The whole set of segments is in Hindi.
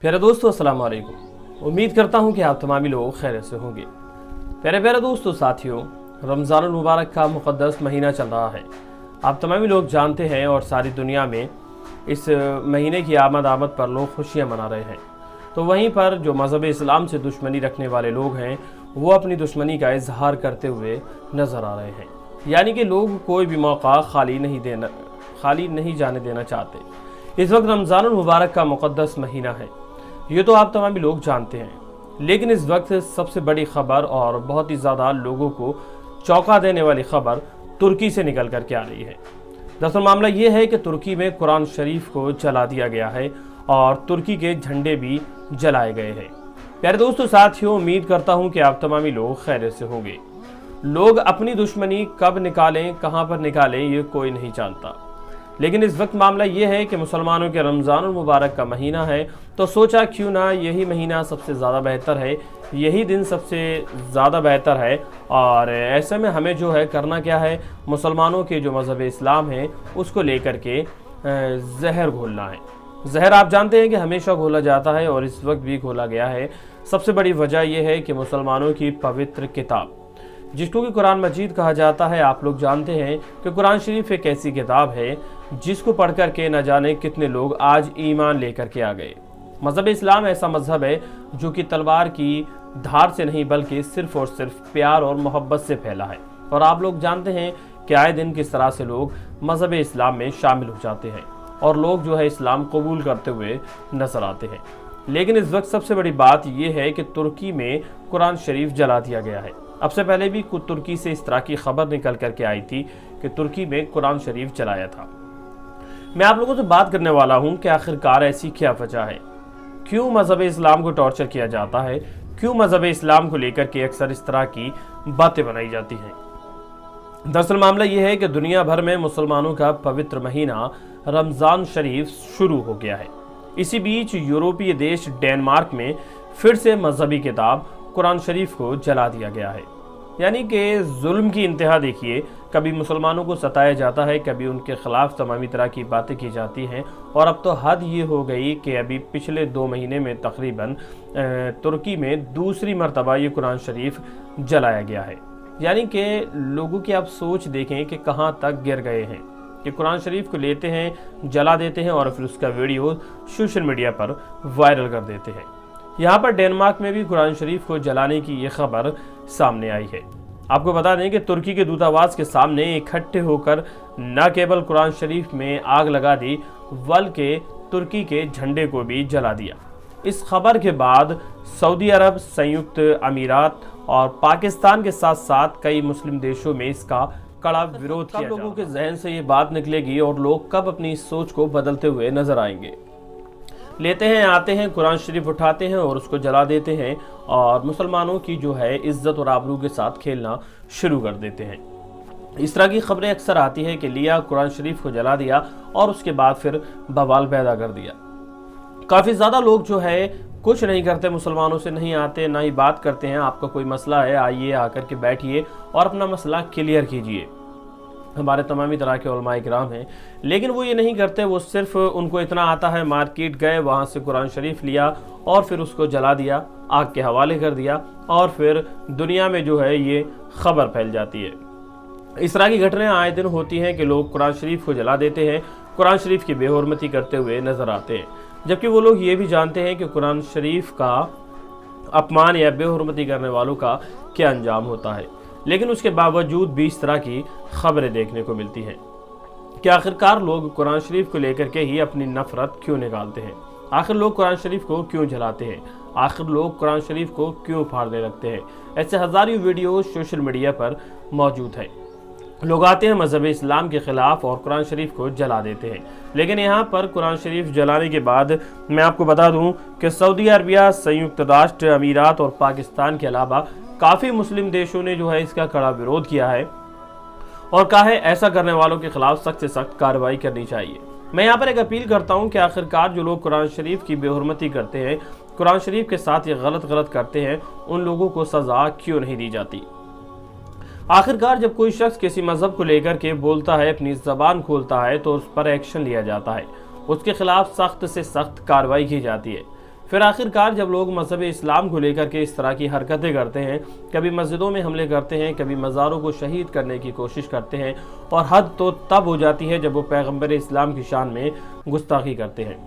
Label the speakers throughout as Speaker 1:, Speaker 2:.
Speaker 1: प्यारे दोस्तों, अस्सलाम वालेकुम। उम्मीद करता हूँ कि आप तमामी लोग खैर से होंगे। प्यारे प्यारे दोस्तों, साथियों, रमज़ानुल मुबारक का मुक़द्दस महीना चल रहा है। आप तमामी लोग जानते हैं और सारी दुनिया में इस महीने की आमद पर लोग खुशियाँ मना रहे हैं। तो वहीं पर जो मज़हब इस्लाम से दुश्मनी रखने वाले लोग हैं वो अपनी दुश्मनी का इजहार करते हुए नज़र आ रहे हैं। यानी कि लोग कोई भी मौका खाली नहीं जाने देना चाहते। इस वक्त रमज़ानुल मुबारक का मुक़द्दस महीना है, ये तो आप तमामी लोग जानते हैं। लेकिन इस वक्त सबसे बड़ी खबर और बहुत ही ज़्यादा लोगों को चौंका देने वाली खबर तुर्की से निकल कर के आ रही है। दरअसल मामला ये है कि तुर्की में कुरान शरीफ को जला दिया गया है और तुर्की के झंडे भी जलाए गए हैं। प्यारे दोस्तों, साथियों, उम्मीद करता हूँ कि आप तमामी लोग खैर से होंगे। लोग अपनी दुश्मनी कब निकालें, कहाँ पर निकालें, ये कोई नहीं जानता। लेकिन इस वक्त मामला ये है कि मुसलमानों के रमज़ानुल मुबारक का महीना है, तो सोचा क्यों ना यही महीना सबसे ज़्यादा बेहतर है, यही दिन सबसे ज़्यादा बेहतर है। और ऐसे में हमें जो है करना क्या है, मुसलमानों के जो मज़हब इस्लाम है उसको लेकर के जहर घोलना है। जहर आप जानते हैं कि हमेशा घोला जाता है और इस वक्त भी घोला गया है। सबसे बड़ी वजह यह है कि मुसलमानों की पवित्र किताब जिसको कि कुरान मजीद कहा जाता है, आप लोग जानते हैं कि कुरान शरीफ एक ऐसी किताब है जिसको पढ़ कर के न जाने कितने लोग आज ईमान लेकर के आ गए। मज़हब इस्लाम ऐसा मज़हब है जो कि तलवार की धार से नहीं बल्कि सिर्फ़ और सिर्फ प्यार और मोहब्बत से फैला है। और आप लोग जानते हैं कि आए दिन किस तरह से लोग मज़हब इस्लाम में शामिल हो जाते हैं और लोग जो है इस्लाम कबूल करते हुए नजर आते हैं। लेकिन इस वक्त सबसे बड़ी बात यह है कि तुर्की में कुरान शरीफ जला दिया गया है। अब से पहले भी तुर्की से इस तरह की खबर निकल करके आई थी कि तुर्की में कुरान शरीफ जलाया था। मैं आप लोगों से बात करने वाला हूं कि आखिरकार ऐसी क्या वजह है, क्यों मज़हब इस्लाम को टॉर्चर किया जाता है, क्यों मज़हब इस्लाम को लेकर के अक्सर इस तरह की बातें बनाई जाती हैं। दरअसल मामला यह है कि दुनिया भर में मुसलमानों का पवित्र महीना रमज़ान शरीफ शुरू हो गया है। इसी बीच यूरोपीय देश डेनमार्क में फिर से मजहबी किताब कुरान शरीफ को जला दिया गया है। यानी कि जुल्म की इंतहा देखिए, कभी मुसलमानों को सताया जाता है, कभी उनके खिलाफ तमामी तरह की बातें की जाती हैं। और अब तो हद ये हो गई कि अभी पिछले 2 महीने में तकरीबन तुर्की में दूसरी मरतबा ये कुरान शरीफ जलाया गया है। यानी कि लोगों की आप सोच देखें कि कहाँ तक गिर गए हैं कि कुरान शरीफ को लेते हैं, जला देते हैं और फिर उसका वीडियो सोशल मीडिया पर वायरल कर देते हैं। यहाँ पर डेनमार्क में भी कुरान शरीफ को जलाने की ये खबर सामने आई है। आपको बता दें कि तुर्की के दूतावास के सामने इकट्ठे होकर न केवल कुरान शरीफ में आग लगा दी बल्कि तुर्की के झंडे को भी जला दिया। इस खबर के बाद सऊदी अरब, संयुक्त अमीरात और पाकिस्तान के साथ साथ कई मुस्लिम देशों में इसका कड़ा विरोध किया। लोगों के जहन से ये बात निकलेगी और लोग कब अपनी इस सोच को बदलते हुए नजर आएंगे। लेते हैं, आते हैं, कुरान शरीफ उठाते हैं और उसको जला देते हैं और मुसलमानों की जो है इज्जत और आबरू के साथ खेलना शुरू कर देते हैं। इस तरह की खबरें अक्सर आती है कि लिया कुरान शरीफ को जला दिया और उसके बाद फिर बवाल पैदा कर दिया। काफ़ी ज़्यादा लोग जो है कुछ नहीं करते, मुसलमानों से नहीं आते, ना ही बात करते हैं। आपका कोई मसला है, आइए आकर के बैठिए और अपना मसला क्लियर कीजिए। हमारे तमामी तरह के उलमाए किराम हैं, लेकिन वो ये नहीं करते। वो सिर्फ उनको इतना आता है, मार्केट गए, वहाँ से कुरान शरीफ लिया और फिर उसको जला दिया, आग के हवाले कर दिया और फिर दुनिया में जो है ये खबर फैल जाती है। इस तरह की घटनाएं आए दिन होती हैं कि लोग कुरान शरीफ को जला देते हैं, कुरान शरीफ की बेहुरमती करते हुए नजर आते हैं, जबकि वो लोग ये भी जानते हैं कि कुरान शरीफ का अपमान या बेहुरमती करने वालों का क्या अंजाम होता है। लेकिन उसके बावजूद भी इस तरह की खबरें देखने को मिलती हैं कि आखिरकार लोग कुरान शरीफ को लेकर के ही अपनी नफरत क्यों निकालते हैं, आखिर लोग कुरान शरीफ को क्यों जलाते हैं, आखिर लोग कुरान शरीफ को क्यों फाड़ने लगते हैं। ऐसे हज़ारों वीडियो सोशल मीडिया पर मौजूद है। लोग आते हैं मज़हब इस्लाम के ख़िलाफ़ और कुरान शरीफ को जला देते हैं। लेकिन यहाँ पर कुरान शरीफ जलाने के बाद मैं आपको बता दूँ कि सऊदी अरबिया, संयुक्त राष्ट्र अमीरात और पाकिस्तान के अलावा काफ़ी मुस्लिम देशों ने जो है इसका कड़ा विरोध किया है और कहा है ऐसा करने वालों के खिलाफ सख्त से सख्त कार्रवाई करनी चाहिए। मैं यहाँ पर एक अपील करता हूँ कि आखिरकार जो लोग कुरान शरीफ की बेहुरमती करते हैं, कुरान शरीफ के साथ ये गलत करते हैं, उन लोगों को सज़ा क्यों नहीं दी जाती। आखिरकार जब कोई शख्स किसी मज़हब को लेकर के बोलता है, अपनी ज़बान खोलता है, तो उस पर एक्शन लिया जाता है, उसके खिलाफ सख्त से सख्त कार्रवाई की जाती है। फिर आखिरकार जब लोग मजहब इस्लाम को लेकर के इस तरह की हरकतें करते हैं, कभी मस्जिदों में हमले करते हैं, कभी मज़ारों को शहीद करने की कोशिश करते हैं, और हद तो तब हो जाती है जब वो पैगम्बर इस्लाम की शान में गुस्ताखी करते हैं।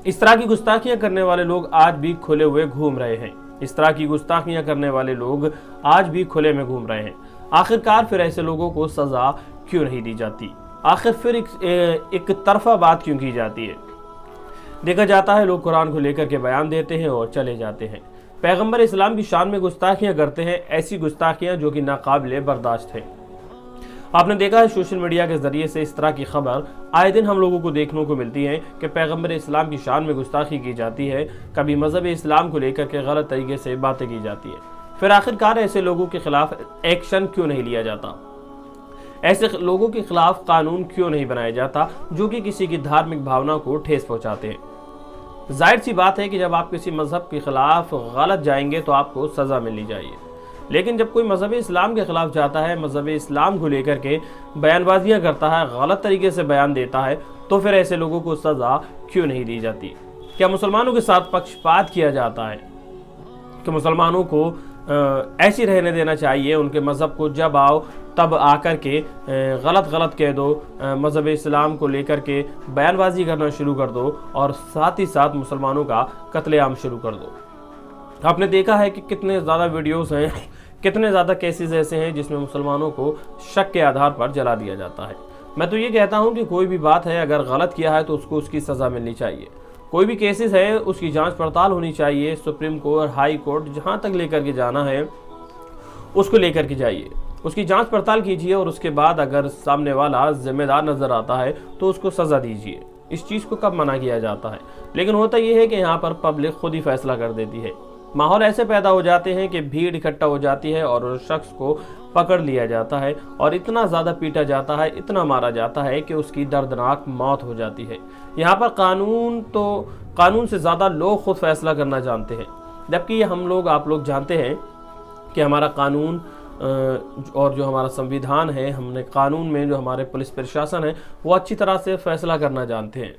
Speaker 1: इस तरह की गुस्ताखियाँ करने वाले लोग आज भी खुले हुए घूम रहे हैं। इस तरह की गुस्ताखियाँ करने वाले लोग आज भी खुले में घूम रहे हैं। आखिरकार फिर ऐसे लोगों को सज़ा क्यों नहीं दी जाती? आखिर फिर एक तरफा बात क्यों की जाती है? देखा जाता है लोग कुरान को लेकर के बयान देते हैं और चले जाते हैं। पैगंबर इस्लाम की शान में गुस्ताखियाँ करते हैं, ऐसी गुस्ताखियाँ जो कि नाकाबिले बर्दाश्त हैं। आपने देखा है सोशल मीडिया के ज़रिए से इस तरह की खबर आए दिन हम लोगों को देखने को मिलती है कि पैगंबर इस्लाम की शान में गुस्ताखी की जाती है, कभी मज़हब इस्लाम को लेकर के गलत तरीके से बातें की जाती है। फिर आखिरकार ऐसे लोगों के खिलाफ एक्शन क्यों नहीं लिया जाता? ऐसे लोगों के खिलाफ कानून क्यों नहीं बनाया जाता जो कि किसी की धार्मिक भावना को ठेस पहुंचाते हैं? जाहिर सी बात है कि जब आप किसी मज़हब के खिलाफ गलत जाएंगे तो आपको सज़ा मिलनी चाहिए, लेकिन जब कोई मज़हब इस्लाम के खिलाफ जाता है, मज़हब इस्लाम को लेकर के बयानबाजियाँ करता है, गलत तरीके से बयान देता है, तो फिर ऐसे लोगों को सज़ा क्यों नहीं दी जाती? क्या मुसलमानों के साथ पक्षपात किया जाता है कि मुसलमानों को ऐसी रहने देना चाहिए, उनके मज़हब को जब आओ तब आकर के गलत कह दो, मज़हब इस्लाम को लेकर के बयानबाजी करना शुरू कर दो और साथ ही साथ मुसलमानों का कत्लेआम शुरू कर दो? आपने देखा है कि कितने ज़्यादा वीडियोस हैं, कितने ज़्यादा केसेस ऐसे हैं जिसमें मुसलमानों को शक के आधार पर जला दिया जाता है। मैं तो ये कहता हूँ कि कोई भी बात है, अगर गलत किया है तो उसको उसकी सज़ा मिलनी चाहिए। कोई भी केसेस है उसकी जांच पड़ताल होनी चाहिए। सुप्रीम कोर्ट, हाई कोर्ट, जहाँ तक लेकर के जाना है उसको लेकर के जाइए, उसकी जांच पड़ताल कीजिए और उसके बाद अगर सामने वाला जिम्मेदार नज़र आता है तो उसको सज़ा दीजिए। इस चीज़ को कब मना किया जाता है? लेकिन होता यह है कि यहाँ पर पब्लिक खुद ही फैसला कर देती है। माहौल ऐसे पैदा हो जाते हैं कि भीड़ इकट्ठा हो जाती है और उस शख्स को पकड़ लिया जाता है और इतना ज़्यादा पीटा जाता है, इतना मारा जाता है कि उसकी दर्दनाक मौत हो जाती है। यहाँ पर कानून से ज़्यादा लोग खुद फैसला करना जानते हैं, जबकि आप लोग जानते हैं कि हमारा कानून और जो हमारा संविधान है, हमने कानून में जो हमारे पुलिस प्रशासन है वो अच्छी तरह से फैसला करना जानते हैं,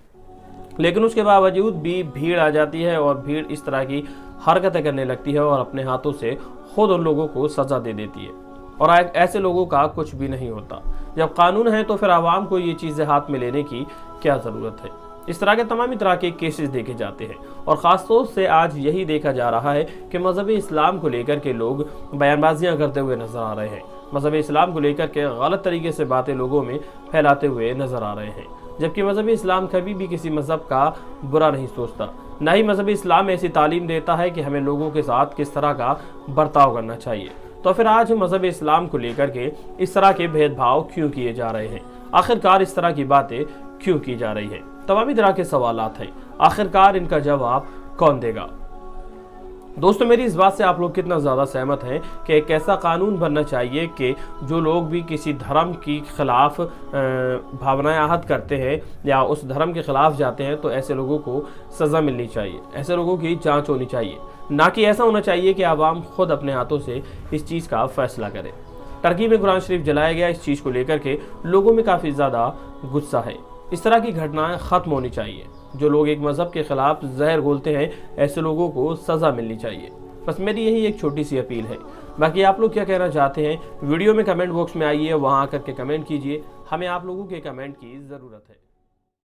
Speaker 1: लेकिन उसके बावजूद भी भीड़ आ जाती है और भीड़ इस तरह की हरकतें करने लगती है और अपने हाथों से खुद उन लोगों को सज़ा दे देती है और ऐसे लोगों का कुछ भी नहीं होता। जब कानून है तो फिर आवाम को ये चीज़ें हाथ में लेने की क्या ज़रूरत है? इस तरह के तमाम तरह के केसेस देखे जाते हैं और ख़ास तौर से आज यही देखा जा रहा है कि मज़हब इस्लाम को लेकर के लोग बयानबाजियाँ करते हुए नज़र आ रहे हैं। मज़हब इस्लाम को लेकर के गलत तरीके से बातें लोगों में फैलाते हुए नज़र आ रहे हैं, जबकि मज़हब इस्लाम कभी भी किसी मज़हब का बुरा नहीं सोचता। ना ही मज़हब इस्लाम ऐसी तालीम देता है कि हमें लोगों के साथ किस तरह का बर्ताव करना चाहिए। तो फिर आज मज़हब इस्लाम को लेकर के इस तरह के भेदभाव क्यों किए जा रहे हैं? आखिरकार इस तरह की बातें क्यों की जा रही हैं? तमाम तरह के सवालात हैं, आखिरकार इनका जवाब कौन देगा? दोस्तों, मेरी इस बात से आप लोग कितना ज़्यादा सहमत हैं कि एक ऐसा कानून बनना चाहिए कि जो लोग भी किसी धर्म के खिलाफ भावनाएं आहत करते हैं या उस धर्म के खिलाफ जाते हैं तो ऐसे लोगों को सज़ा मिलनी चाहिए, ऐसे लोगों की जांच होनी चाहिए, ना कि ऐसा होना चाहिए कि आवाम खुद अपने हाथों से इस चीज़ का फैसला करे। टर्की में कुरान शरीफ जलाया गया, इस चीज़ को लेकर के लोगों में काफ़ी ज़्यादा गुस्सा है। इस तरह की घटनाएं ख़त्म होनी चाहिए। जो लोग एक मज़हब के ख़िलाफ़ जहर घोलते हैं, ऐसे लोगों को सज़ा मिलनी चाहिए। बस मेरी यही एक छोटी सी अपील है। बाकी आप लोग क्या कहना चाहते हैं वीडियो में कमेंट बॉक्स में आइए, वहाँ आकर के कमेंट कीजिए। हमें आप लोगों के कमेंट की ज़रूरत है।